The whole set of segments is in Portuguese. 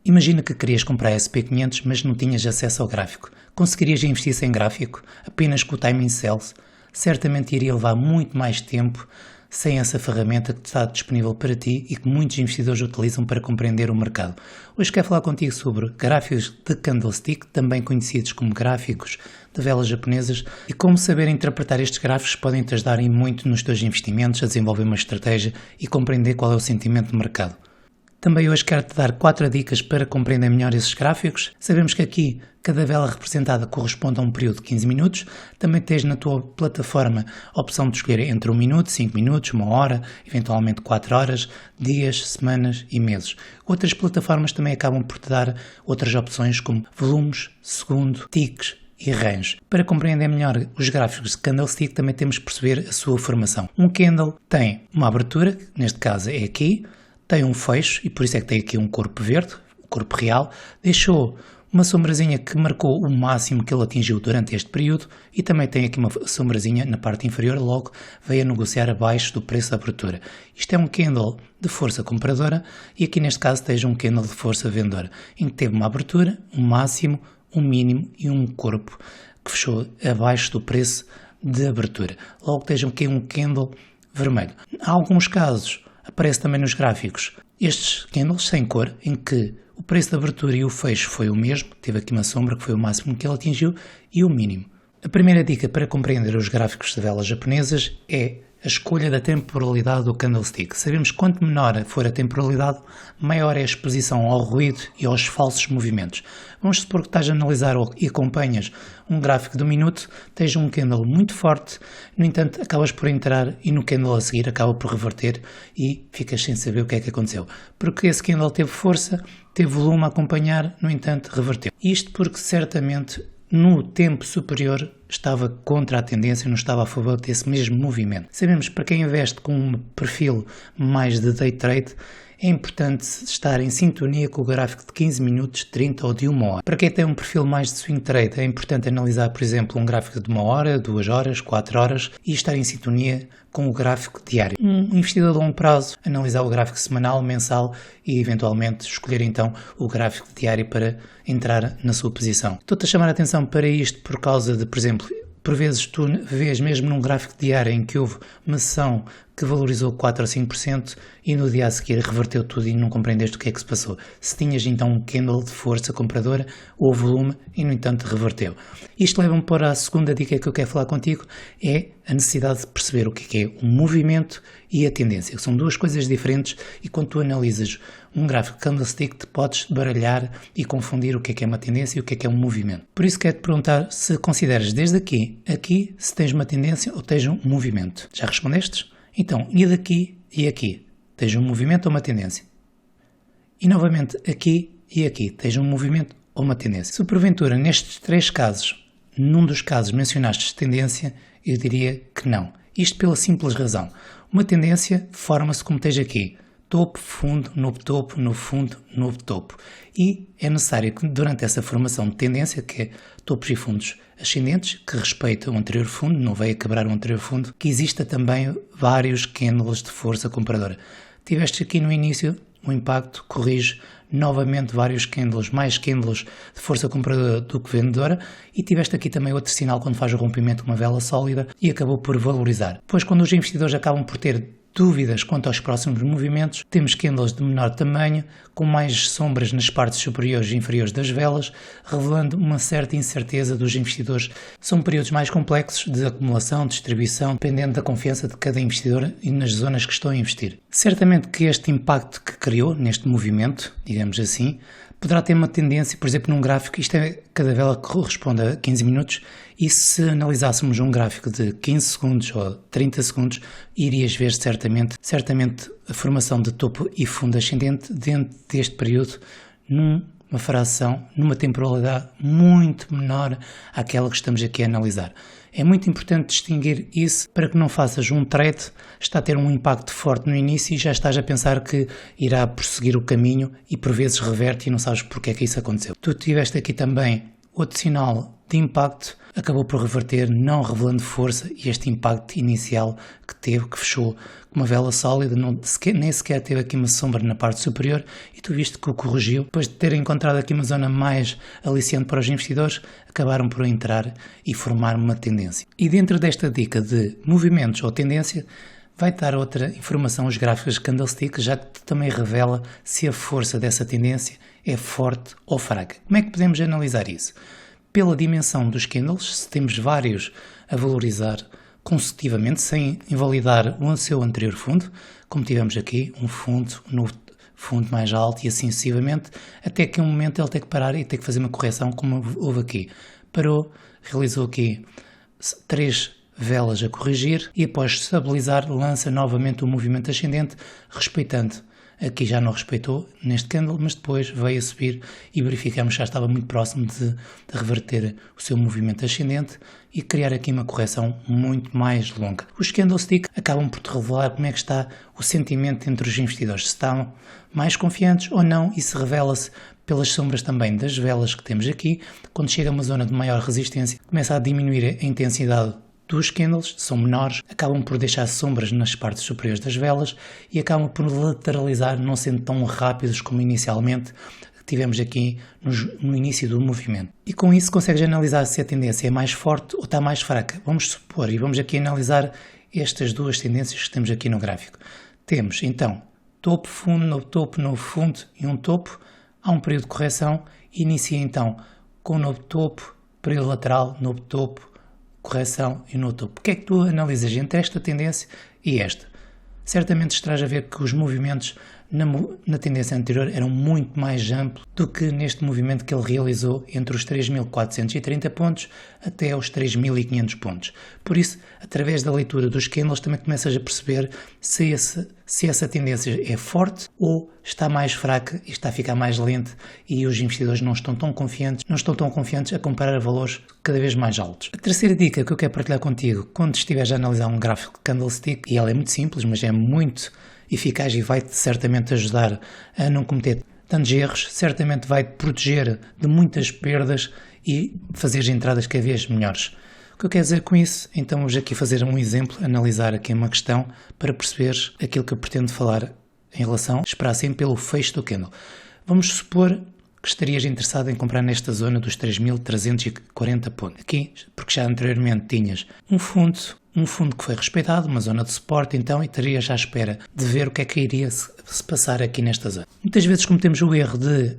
Imagina que querias comprar a SP500, mas não tinhas acesso ao gráfico. Conseguirias investir sem gráfico, apenas com o Time in Cells? Certamente iria levar muito mais tempo sem essa ferramenta que está disponível para ti e que muitos investidores utilizam para compreender o mercado. Hoje quero falar contigo sobre gráficos de candlestick, também conhecidos como gráficos de velas japonesas, e como saber interpretar estes gráficos podem te ajudar muito nos teus investimentos, a desenvolver uma estratégia e compreender qual é o sentimento do mercado. Também hoje quero-te dar 4 dicas para compreender melhor esses gráficos. Sabemos que aqui cada vela representada corresponde a um período de 15 minutos. Também tens na tua plataforma a opção de escolher entre 1 minuto, 5 minutos, 1 hora, eventualmente 4 horas, dias, semanas e meses. Outras plataformas também acabam por te dar outras opções como volumes, segundo, ticks e range. Para compreender melhor os gráficos de candlestick também temos que perceber a sua formação. Um candle tem uma abertura, que neste caso é aqui, tem um fecho e por isso é que tem aqui um corpo verde, o corpo real, deixou uma sombrazinha que marcou o máximo que ele atingiu durante este período e também tem aqui uma sombrazinha na parte inferior, logo veio a negociar abaixo do preço da abertura. Isto é um candle de força compradora e aqui neste caso tens um candle de força vendedora, em que teve uma abertura, um máximo, um mínimo e um corpo que fechou abaixo do preço de abertura. Logo tens aqui um candle vermelho. Há alguns casos aparece também nos gráficos estes candles sem cor, em que o preço de abertura e o fecho foi o mesmo, teve aqui uma sombra que foi o máximo que ele atingiu e o mínimo. A primeira dica para compreender os gráficos de velas japonesas é a escolha da temporalidade do candlestick. Sabemos que quanto menor for a temporalidade, maior é a exposição ao ruído e aos falsos movimentos. Vamos supor que estás a analisar e acompanhas um gráfico de 1 minuto, tens um candle muito forte, no entanto acabas por entrar e no candle a seguir acaba por reverter e ficas sem saber o que é que aconteceu. Porque esse candle teve força, teve volume a acompanhar, no entanto reverteu. Isto porque certamente no tempo superior estava contra a tendência, não estava a favor desse mesmo movimento. Sabemos que para quem investe com um perfil mais de day trade, é importante estar em sintonia com o gráfico de 15 minutos, 30 ou de 1 hora. Para quem tem um perfil mais de swing trade, é importante analisar, por exemplo, um gráfico de 1 hora, 2 horas, 4 horas e estar em sintonia com o gráfico diário. Um investidor de longo prazo, analisar o gráfico semanal, mensal e eventualmente escolher então o gráfico diário para entrar na sua posição. Estou-te a chamar a atenção para isto por causa de, por exemplo, por vezes tu vês mesmo num gráfico diário em que houve uma sessão que valorizou 4 ou 5% e no dia a seguir reverteu tudo e não compreendeste o que é que se passou. Se tinhas então um candle de força compradora ou volume e no entanto reverteu. Isto leva-me para a segunda dica que eu quero falar contigo, é a necessidade de perceber o que é o movimento e a tendência, que são duas coisas diferentes e quando tu analisas um gráfico candlestick te podes baralhar e confundir o que é uma tendência e o que é um movimento. Por isso quero te perguntar se consideras desde aqui, se tens uma tendência ou tens um movimento. Já respondestes? Então, e daqui e aqui? Tens um movimento ou uma tendência? E novamente aqui e aqui? Tens um movimento ou uma tendência? Se porventura nestes 3 casos, num dos casos mencionaste tendência, eu diria que não. Isto pela simples razão. Uma tendência forma-se como tens aqui. Topo, fundo, novo topo, novo fundo, novo topo. E é necessário que durante essa formação de tendência, que é topos e fundos ascendentes, que respeita o anterior fundo, não vai a quebrar o anterior fundo, que exista também vários candles de força compradora. Tiveste aqui no início um impacto, corrige novamente vários candles, mais candles de força compradora do que vendedora e tiveste aqui também outro sinal quando faz o rompimento de uma vela sólida e acabou por valorizar. Pois quando os investidores acabam por ter dúvidas quanto aos próximos movimentos, temos candles de menor tamanho, com mais sombras nas partes superiores e inferiores das velas, revelando uma certa incerteza dos investidores. São períodos mais complexos de acumulação, distribuição, dependendo da confiança de cada investidor e nas zonas que estão a investir. Certamente que este impacto que criou neste movimento, digamos assim, poderá ter uma tendência, por exemplo, num gráfico, isto é cada vela que corresponde a 15 minutos, e se analisássemos um gráfico de 15 segundos ou 30 segundos, irias ver certamente a formação de topo e fundo ascendente dentro deste período, numa fração, numa temporalidade muito menor àquela que estamos aqui a analisar. É muito importante distinguir isso para que não faças um trade, está a ter um impacto forte no início e já estás a pensar que irá prosseguir o caminho e por vezes reverte e não sabes porque é que isso aconteceu. Tu tiveste aqui também Outro sinal de impacto acabou por reverter, não revelando força, e este impacto inicial que teve, que fechou com uma vela sólida, nem sequer teve aqui uma sombra na parte superior, e tu viste que o corrigiu. Depois de ter encontrado aqui uma zona mais aliciante para os investidores, acabaram por entrar e formar uma tendência. E dentro desta dica de movimentos ou tendência, vai dar outra informação aos gráficos de candlestick, já que também revela se a força dessa tendência é forte ou fraca. Como é que podemos analisar isso? Pela dimensão dos candles, se temos vários a valorizar consecutivamente, sem invalidar o seu anterior fundo, como tivemos aqui, um fundo no fundo mais alto e assim sucessivamente, até que um momento ele tem que parar e tem que fazer uma correção, como houve aqui. Parou, realizou aqui 3 velas a corrigir e após estabilizar lança novamente o movimento ascendente, respeitando. Aqui já não respeitou neste candle, mas depois veio a subir e verificamos que já estava muito próximo de reverter o seu movimento ascendente e criar aqui uma correção muito mais longa. Os candlestick acabam por te revelar como é que está o sentimento entre os investidores, se estão mais confiantes ou não, e se revela-se pelas sombras também das velas que temos aqui. Quando chega a uma zona de maior resistência, começa a diminuir a intensidade dos candles, são menores, acabam por deixar sombras nas partes superiores das velas e acabam por lateralizar, não sendo tão rápidos como inicialmente tivemos aqui no início do movimento. E com isso consegues analisar se a tendência é mais forte ou está mais fraca. Vamos supor, e vamos aqui analisar estas duas tendências que temos aqui no gráfico. Temos então topo, fundo, novo fundo e um topo. Há um período de correção e inicia então com o novo topo, período lateral, novo topo, correção e no topo. O que é que tu analisas entre esta tendência e esta? Certamente estarás a ver que os movimentos na tendência anterior eram muito mais amplos do que neste movimento que ele realizou entre os 3.430 pontos até os 3.500 pontos. Por isso, através da leitura dos candles, também começas a perceber se essa tendência é forte ou está mais fraca e está a ficar mais lenta e os investidores não estão tão confiantes a comparar valores cada vez mais altos. A terceira dica que eu quero partilhar contigo quando estiveres a analisar um gráfico de candlestick, e ela é muito simples, mas é muito eficaz e vai-te certamente ajudar a não cometer tantos erros, certamente vai-te proteger de muitas perdas e fazer entradas cada vez melhores. O que eu quero dizer com isso? Então vamos aqui fazer um exemplo, analisar aqui uma questão para perceberes aquilo que eu pretendo falar em relação a esperar sempre pelo fecho do candle. Vamos supor que estarias interessado em comprar nesta zona dos 3.340 pontos. Aqui, porque já anteriormente tinhas um fundo que foi respeitado, uma zona de suporte, então, e estarias à espera de ver o que é que iria se passar aqui nesta zona. Muitas vezes cometemos o erro de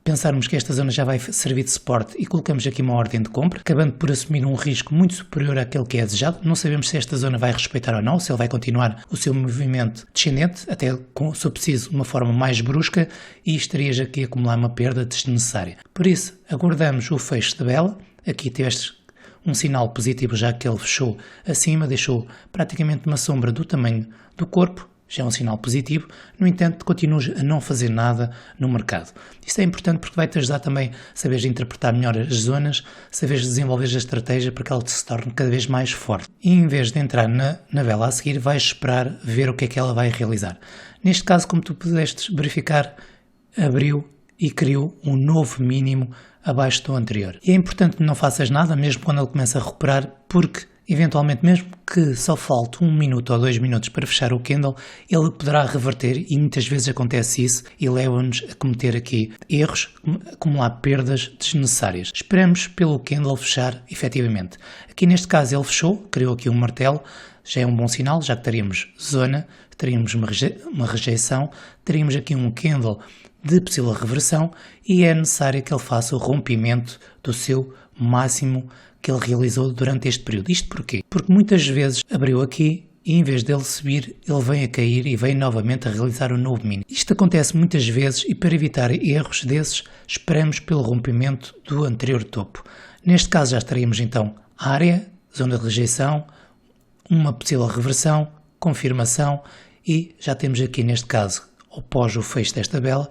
pensarmos que esta zona já vai servir de suporte e colocamos aqui uma ordem de compra, acabando por assumir um risco muito superior àquele que é desejado. Não sabemos se esta zona vai respeitar ou não, se ele vai continuar o seu movimento descendente, até se preciso de uma forma mais brusca, e estarias aqui a acumular uma perda desnecessária. Por isso, aguardamos o fecho da vela. Aqui tiveste um sinal positivo, já que ele fechou acima, deixou praticamente uma sombra do tamanho do corpo. Já é um sinal positivo, no entanto, continuas a não fazer nada no mercado. Isto é importante porque vai-te ajudar também a saberes interpretar melhor as zonas, saberes desenvolver a estratégia para que ela se torne cada vez mais forte. E em vez de entrar na vela a seguir, vais esperar ver o que é que ela vai realizar. Neste caso, como tu pudeste verificar, abriu e criou um novo mínimo abaixo do anterior. E é importante que não faças nada, mesmo quando ele começa a recuperar, porque eventualmente, mesmo que só falte 1 minuto ou 2 minutos para fechar o candle, ele poderá reverter, e muitas vezes acontece isso e leva-nos a cometer aqui erros, acumular perdas desnecessárias. Esperamos pelo candle fechar efetivamente. Aqui neste caso ele fechou, criou aqui um martelo, já é um bom sinal, já que teríamos zona, teríamos uma rejeição, teríamos aqui um candle de possível reversão e é necessário que ele faça o rompimento do seu máximo que ele realizou durante este período. Isto porquê? Porque muitas vezes abriu aqui e em vez dele subir, ele vem a cair e vem novamente a realizar um novo mínimo. Isto acontece muitas vezes e para evitar erros desses, esperamos pelo rompimento do anterior topo. Neste caso já estaríamos então área, zona de rejeição, uma possível reversão, confirmação e já temos aqui neste caso, após o fecho desta vela,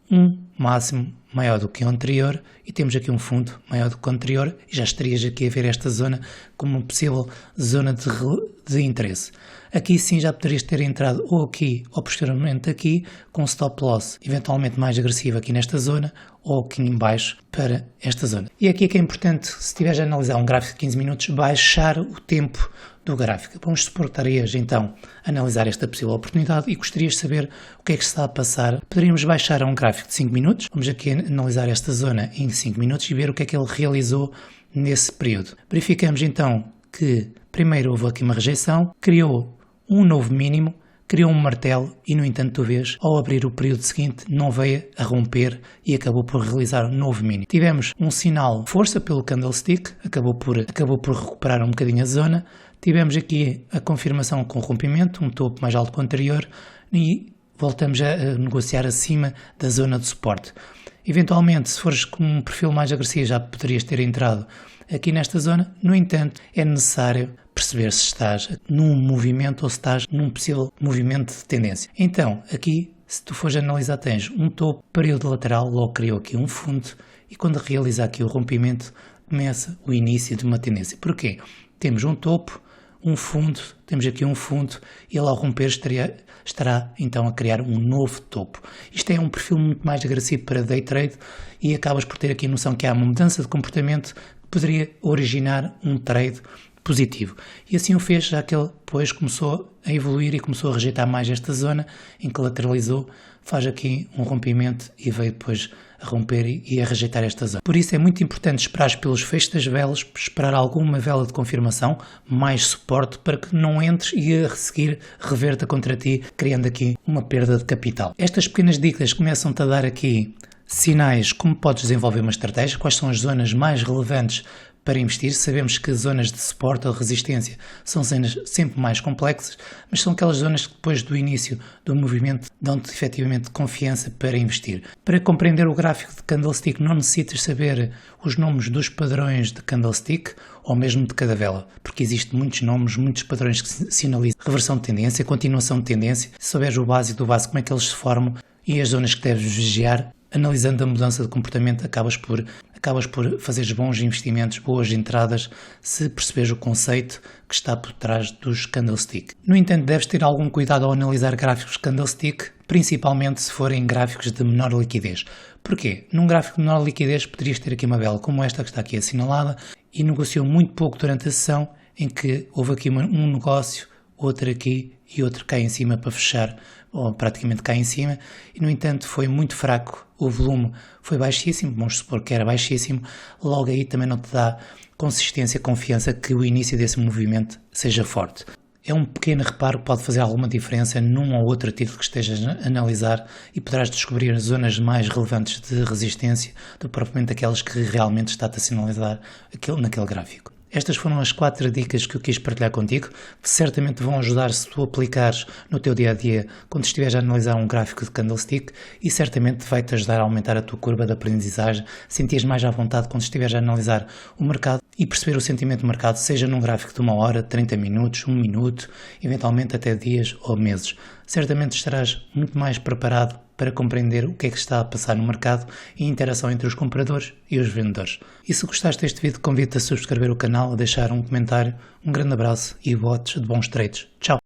um máximo maior do que o anterior e temos aqui um fundo maior do que o anterior e já estarias aqui a ver esta zona como uma possível zona de interesse. Aqui sim já poderias ter entrado ou aqui ou posteriormente aqui com stop loss eventualmente mais agressivo aqui nesta zona ou aqui em baixo para esta zona. E aqui é que é importante, se estiveres a analisar um gráfico de 15 minutos, baixar o tempo do gráfico. Vamos supor que estarias então a analisar esta possível oportunidade e gostarias de saber o que é que se está a passar. Poderíamos baixar a um gráfico de 5 minutos. Vamos aqui analisar esta zona em 5 minutos e ver o que é que ele realizou nesse período. Verificamos então que primeiro houve aqui uma rejeição, criou um novo mínimo, criou um martelo e, no entanto, tu vês, ao abrir o período seguinte, não veio a romper e acabou por realizar um novo mínimo. Tivemos um sinal de força pelo candlestick, acabou por recuperar um bocadinho a zona. Tivemos aqui a confirmação com rompimento, um topo mais alto que o anterior e voltamos a negociar acima da zona de suporte. Eventualmente, se fores com um perfil mais agressivo, já poderias ter entrado aqui nesta zona. No entanto, é necessário perceber se estás num movimento ou se estás num possível movimento de tendência. Então, aqui, se tu fores analisar, tens um topo, período lateral, logo criou aqui um fundo e quando realizar aqui o rompimento, começa o início de uma tendência. Porquê? Temos um topo, um fundo, temos aqui um fundo e ele ao romper estará então a criar um novo topo. Isto é um perfil muito mais agressivo para day trade e acabas por ter aqui a noção que há uma mudança de comportamento que poderia originar um trade positivo. E assim o fez, já que ele depois começou a evoluir e começou a rejeitar mais esta zona em que lateralizou, faz aqui um rompimento e veio depois a romper e a rejeitar esta zona. Por isso é muito importante esperar pelos fechos das velas, esperar alguma vela de confirmação, mais suporte para que não entres e a seguir reverta contra ti, criando aqui uma perda de capital. Estas pequenas dicas começam-te a dar aqui sinais como podes desenvolver uma estratégia, quais são as zonas mais relevantes para investir. Sabemos que zonas de suporte ou resistência são zonas sempre mais complexas, mas são aquelas zonas que depois do início do movimento dão-te efetivamente confiança para investir. Para compreender o gráfico de candlestick não necessitas saber os nomes dos padrões de candlestick ou mesmo de cada vela, porque existem muitos nomes, muitos padrões que sinalizam reversão de tendência, continuação de tendência. Se souberes o básico do básico, como é que eles se formam e as zonas que deves vigiar, analisando a mudança de comportamento, acabas por fazeres bons investimentos, boas entradas, se perceberes o conceito que está por trás dos candlestick. No entanto, deves ter algum cuidado ao analisar gráficos candlestick, principalmente se forem gráficos de menor liquidez. Porquê? Num gráfico de menor liquidez poderias ter aqui uma vela como esta que está aqui assinalada e negociou muito pouco durante a sessão, em que houve aqui um negócio, outro aqui e outro cá em cima para fechar, ou praticamente cá em cima, e no entanto foi muito fraco, o volume foi baixíssimo, vamos supor que era baixíssimo, logo aí também não te dá consistência, confiança que o início desse movimento seja forte. É um pequeno reparo que pode fazer alguma diferença num ou outro título que estejas a analisar e poderás descobrir as zonas mais relevantes de resistência do que propriamente aquelas que realmente está-te a sinalizar naquele gráfico. Estas foram as 4 dicas que eu quis partilhar contigo, que certamente vão ajudar se tu aplicares no teu dia-a-dia quando estiveres a analisar um gráfico de candlestick e certamente vai-te ajudar a aumentar a tua curva de aprendizagem, sentires mais à vontade quando estiveres a analisar o mercado e perceber o sentimento do mercado, seja num gráfico de 1 hora, 30 minutos, 1 minuto, eventualmente até dias ou meses. Certamente estarás muito mais preparado para compreender o que é que está a passar no mercado e a interação entre os compradores e os vendedores. E se gostaste deste vídeo, convido-te a subscrever o canal, a deixar um comentário. Um grande abraço e votos de bons trades. Tchau!